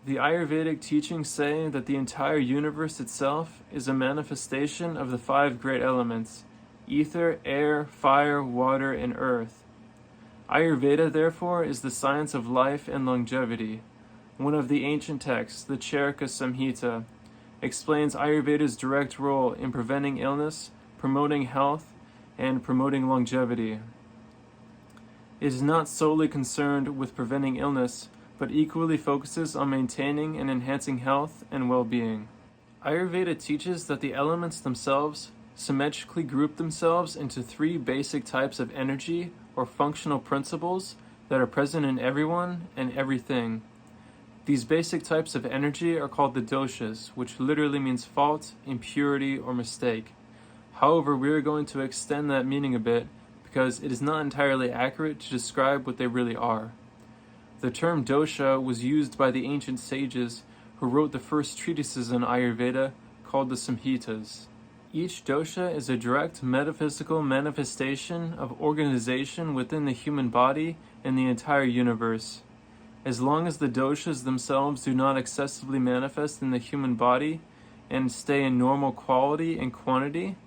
The Ayurvedic teachings say that the entire universe itself is a manifestation of the five great elements: ether, air, fire, water, and earth. Ayurveda, therefore, is the science of life and longevity. One of the ancient texts, the Charaka Samhita, explains Ayurveda's direct role in preventing illness, promoting health, and promoting longevity. It is not solely concerned with preventing illness, but equally focuses on maintaining and enhancing health and well-being. Ayurveda teaches that the elements themselves symmetrically group themselves into three basic types of energy or functional principles that are present in everyone and everything. These basic types of energy are called the doshas, which literally means fault, impurity, or mistake. However, we are going to extend that meaning a bit because it is not entirely accurate to describe what they really are. The term dosha was used by the ancient sages who wrote the first treatises on Ayurveda called the Samhitas. Each dosha is a direct metaphysical manifestation of organization within the human body and the entire universe. As long as the doshas themselves do not excessively manifest in the human body and stay in normal quality and quantity,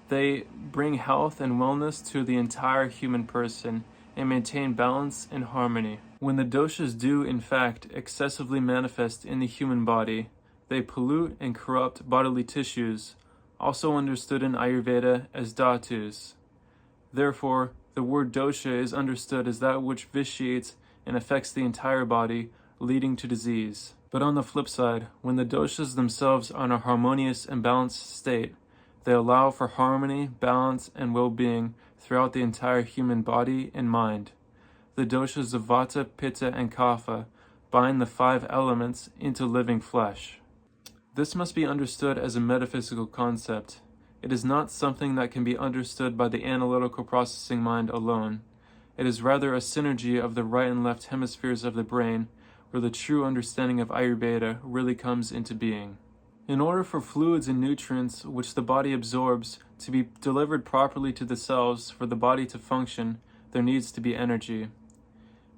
they bring health and wellness to the entire human person and maintain balance and harmony. When the doshas do, in fact, excessively manifest in the human body, they pollute and corrupt bodily tissues, also understood in Ayurveda as dhatus. Therefore, the word dosha is understood as that which vitiates and affects the entire body, leading to disease. But on the flip side, when the doshas themselves are in a harmonious and balanced state, they allow for harmony, balance, and well-being throughout the entire human body and mind. The doshas of Vata, Pitta, and Kapha bind the five elements into living flesh. This must be understood as a metaphysical concept. It is not something that can be understood by the analytical processing mind alone. It is rather a synergy of the right and left hemispheres of the brain, where the true understanding of Ayurveda really comes into being. In order for fluids and nutrients which the body absorbs to be delivered properly to the cells for the body to function, there needs to be energy.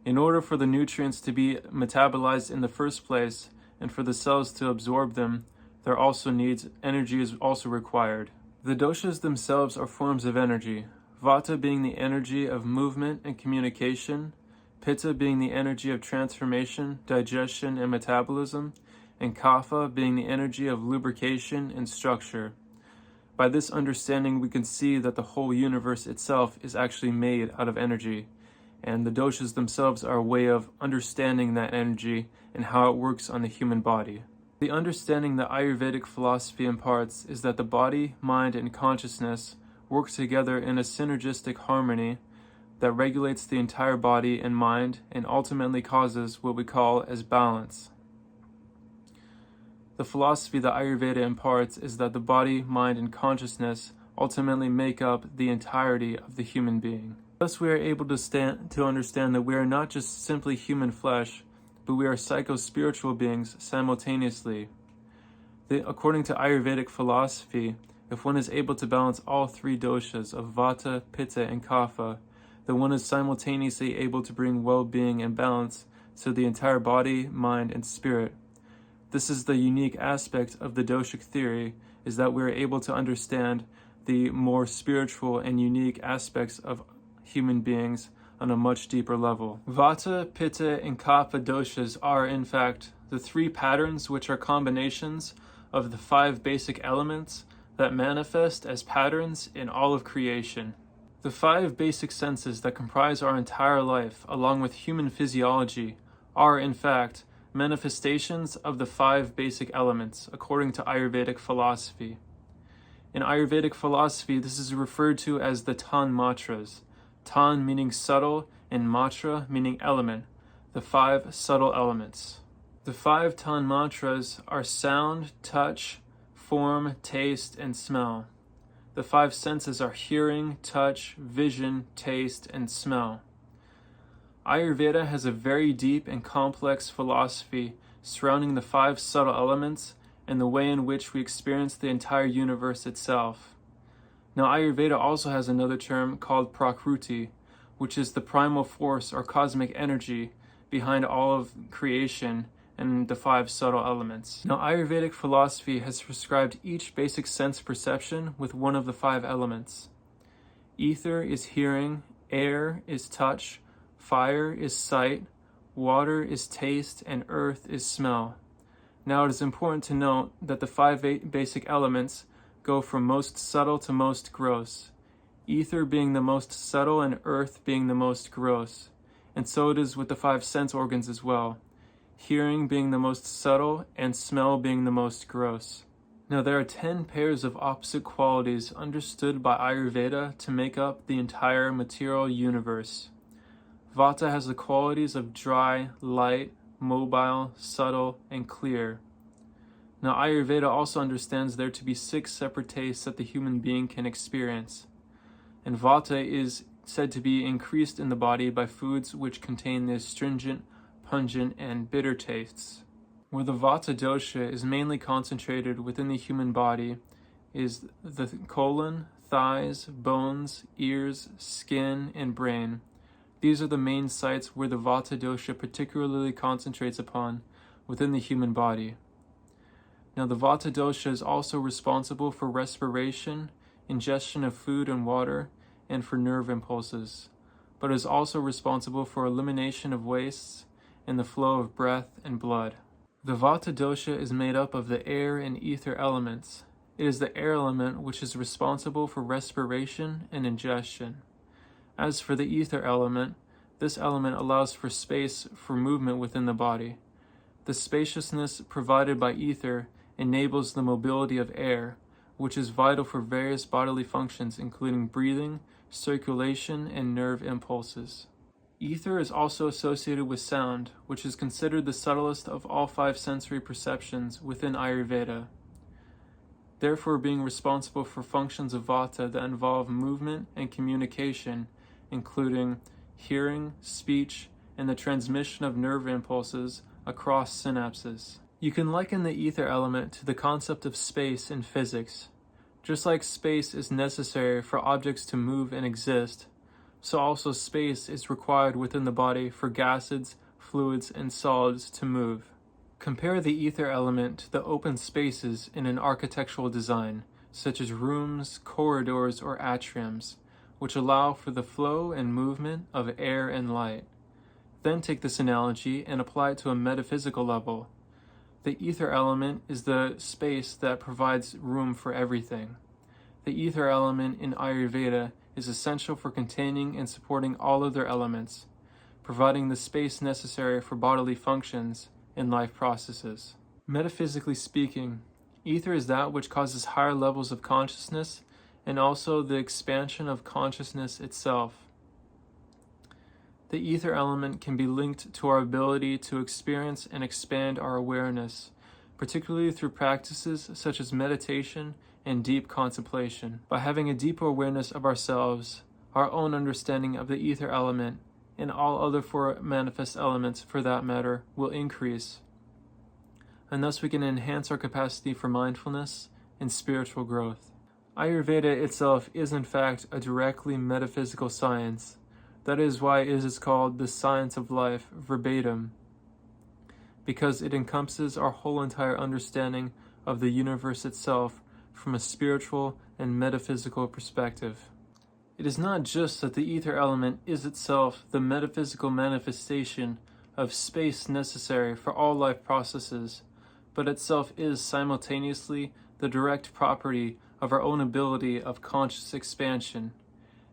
In order for the nutrients to be metabolized in the first place and for the cells to absorb them, energy is also required. The doshas themselves are forms of energy, Vata being the energy of movement and communication, Pitta being the energy of transformation, digestion, and metabolism, and Kapha being the energy of lubrication and structure. By this understanding, we can see that the whole universe itself is actually made out of energy, and the doshas themselves are a way of understanding that energy and how it works on the human body. The understanding that Ayurvedic philosophy imparts is that the body, mind, and consciousness work together in a synergistic harmony that regulates the entire body and mind and ultimately causes what we call as balance. The philosophy that Ayurveda imparts is that the body, mind, and consciousness ultimately make up the entirety of the human being. Thus, we are able to understand that we are not just simply human flesh, but we are psycho-spiritual beings simultaneously. According to Ayurvedic philosophy, if one is able to balance all three doshas of Vata, Pitta, and Kapha, then one is simultaneously able to bring well-being and balance to the entire body, mind, and spirit. This is the unique aspect of the doshic theory, is that we are able to understand the more spiritual and unique aspects of human beings on a much deeper level. Vata, Pitta, and Kapha doshas are, in fact, the three patterns which are combinations of the five basic elements that manifest as patterns in all of creation. The five basic senses that comprise our entire life, along with human physiology, are, in fact, manifestations of the five basic elements, according to Ayurvedic philosophy. In Ayurvedic philosophy, this is referred to as the Tanmatras. Tan meaning subtle, and matra meaning element, the five subtle elements. The five Tanmatras are sound, touch, form, taste, and smell. The five senses are hearing, touch, vision, taste, and smell. Ayurveda has a very deep and complex philosophy surrounding the five subtle elements and the way in which we experience the entire universe itself. Now, Ayurveda also has another term called Prakruti, which is the primal force or cosmic energy behind all of creation and the 5 subtle elements. Now, Ayurvedic philosophy has prescribed each basic sense perception with one of the 5 elements. Ether is hearing, air is touch, fire is sight, water is taste, and earth is smell. Now, it is important to note that the 5 basic elements go from most subtle to most gross, ether being the most subtle and earth being the most gross. And so it is with the 5 sense organs as well, hearing being the most subtle and smell being the most gross. Now, there are 10 pairs of opposite qualities understood by Ayurveda to make up the entire material universe. Vata has the qualities of dry, light, mobile, subtle, and clear. Now, Ayurveda also understands there to be 6 separate tastes that the human being can experience. And Vata is said to be increased in the body by foods which contain the astringent, pungent, and bitter tastes. Where the Vata dosha is mainly concentrated within the human body is the colon, thighs, bones, ears, skin, and brain. These are the main sites where the Vata dosha particularly concentrates upon within the human body. Now, the Vata dosha is also responsible for respiration, ingestion of food and water, and for nerve impulses, but is also responsible for elimination of wastes and the flow of breath and blood. The Vata dosha is made up of the air and ether elements. It is the air element which is responsible for respiration and ingestion. As for the ether element, this element allows for space for movement within the body. The spaciousness provided by ether enables the mobility of air, which is vital for various bodily functions including breathing, circulation, and nerve impulses. Ether is also associated with sound, which is considered the subtlest of all 5 sensory perceptions within Ayurveda, therefore being responsible for functions of Vata that involve movement and communication, including hearing, speech, and the transmission of nerve impulses across synapses. You can liken the ether element to the concept of space in physics. Just like space is necessary for objects to move and exist, so also space is required within the body for gases, fluids, and solids to move. Compare the ether element to the open spaces in an architectural design, such as rooms, corridors, or atriums, which allow for the flow and movement of air and light. Then take this analogy and apply it to a metaphysical level. The ether element is the space that provides room for everything. The ether element in Ayurveda is essential for containing and supporting all other elements, providing the space necessary for bodily functions and life processes. Metaphysically speaking, ether is that which causes higher levels of consciousness and also the expansion of consciousness itself. The ether element can be linked to our ability to experience and expand our awareness, particularly through practices such as meditation and deep contemplation. By having a deeper awareness of ourselves, our own understanding of the ether element, and all other 4 manifest elements for that matter, will increase. And thus we can enhance our capacity for mindfulness and spiritual growth. Ayurveda itself is in fact a directly metaphysical science. That is why it is called the science of life verbatim, because it encompasses our whole entire understanding of the universe itself from a spiritual and metaphysical perspective. It is not just that the ether element is itself the metaphysical manifestation of space necessary for all life processes, but itself is simultaneously the direct property of our own ability of conscious expansion.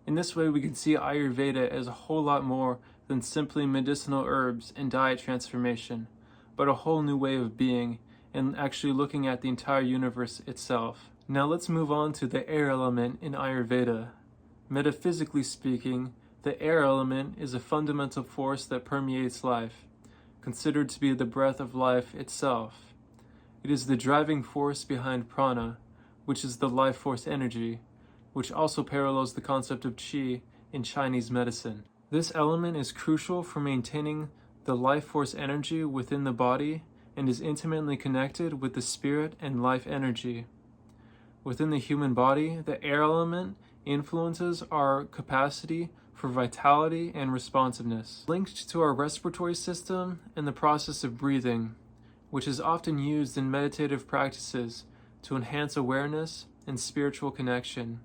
In this way, we can see Ayurveda as a whole lot more than simply medicinal herbs and diet transformation, but a whole new way of being and actually looking at the entire universe itself. Now let's move on to the air element in Ayurveda. Metaphysically speaking, the air element is a fundamental force that permeates life, considered to be the breath of life itself. It is the driving force behind prana, which is the life force energy, which also parallels the concept of qi in Chinese medicine. This element is crucial for maintaining the life force energy within the body and is intimately connected with the spirit and life energy. Within the human body, the air element influences our capacity for vitality and responsiveness. Linked to our respiratory system and the process of breathing, which is often used in meditative practices to enhance awareness and spiritual connection.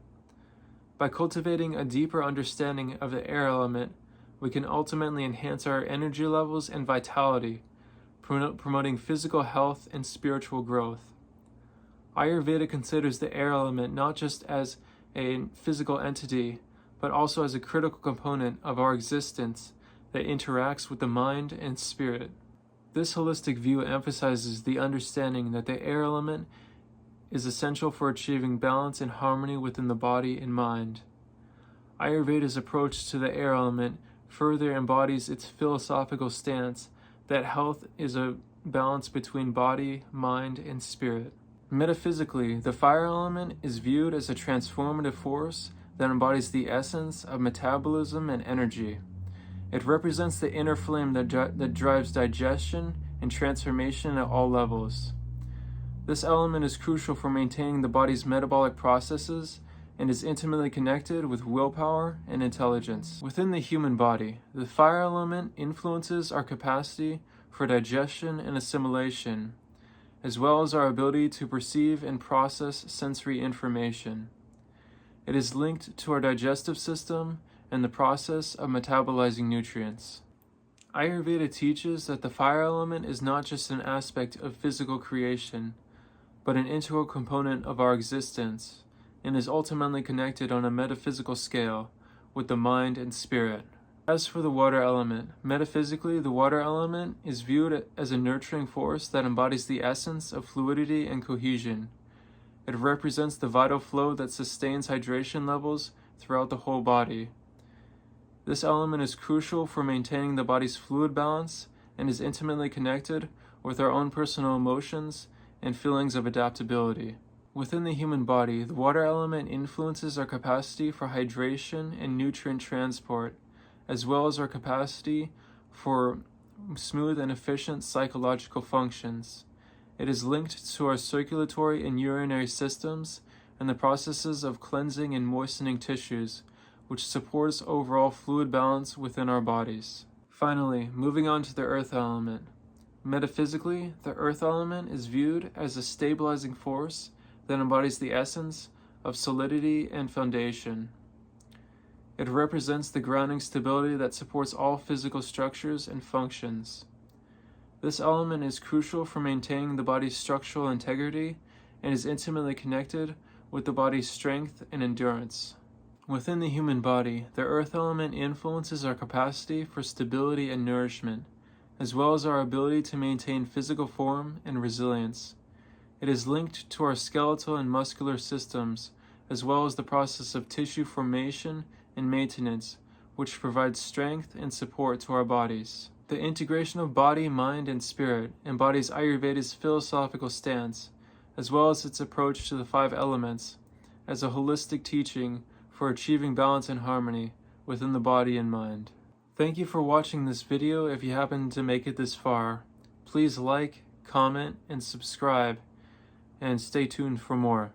By cultivating a deeper understanding of the air element, we can ultimately enhance our energy levels and vitality, promoting physical health and spiritual growth. Ayurveda considers the air element not just as a physical entity, but also as a critical component of our existence that interacts with the mind and spirit. This holistic view emphasizes the understanding that the air element is essential for achieving balance and harmony within the body and mind. Ayurveda's approach to the air element further embodies its philosophical stance that health is a balance between body, mind, and spirit. Metaphysically, the fire element is viewed as a transformative force that embodies the essence of metabolism and energy. It represents the inner flame that drives digestion and transformation at all levels. This element is crucial for maintaining the body's metabolic processes and is intimately connected with willpower and intelligence. Within the human body, the fire element influences our capacity for digestion and assimilation, as well as our ability to perceive and process sensory information. It is linked to our digestive system and the process of metabolizing nutrients. Ayurveda teaches that the fire element is not just an aspect of physical creation, but an integral component of our existence, and is ultimately connected on a metaphysical scale with the mind and spirit. As for the water element, metaphysically, the water element is viewed as a nurturing force that embodies the essence of fluidity and cohesion. It represents the vital flow that sustains hydration levels throughout the whole body. This element is crucial for maintaining the body's fluid balance and is intimately connected with our own personal emotions and feelings of adaptability. Within the human body, the water element influences our capacity for hydration and nutrient transport, as well as our capacity for smooth and efficient psychological functions. It is linked to our circulatory and urinary systems and the processes of cleansing and moistening tissues, which supports overall fluid balance within our bodies. Finally, moving on to the earth element. Metaphysically, the earth element is viewed as a stabilizing force that embodies the essence of solidity and foundation. It represents the grounding stability that supports all physical structures and functions. This element is crucial for maintaining the body's structural integrity and is intimately connected with the body's strength and endurance. Within the human body, the earth element influences our capacity for stability and nourishment, as well as our ability to maintain physical form and resilience. It is linked to our skeletal and muscular systems, as well as the process of tissue formation and maintenance, which provides strength and support to our bodies. The integration of body, mind, and spirit embodies Ayurveda's philosophical stance, as well as its approach to the 5 elements, as a holistic teaching for achieving balance and harmony within the body and mind. Thank you for watching this video. If you happen to make it this far, please like, comment, and subscribe, and stay tuned for more.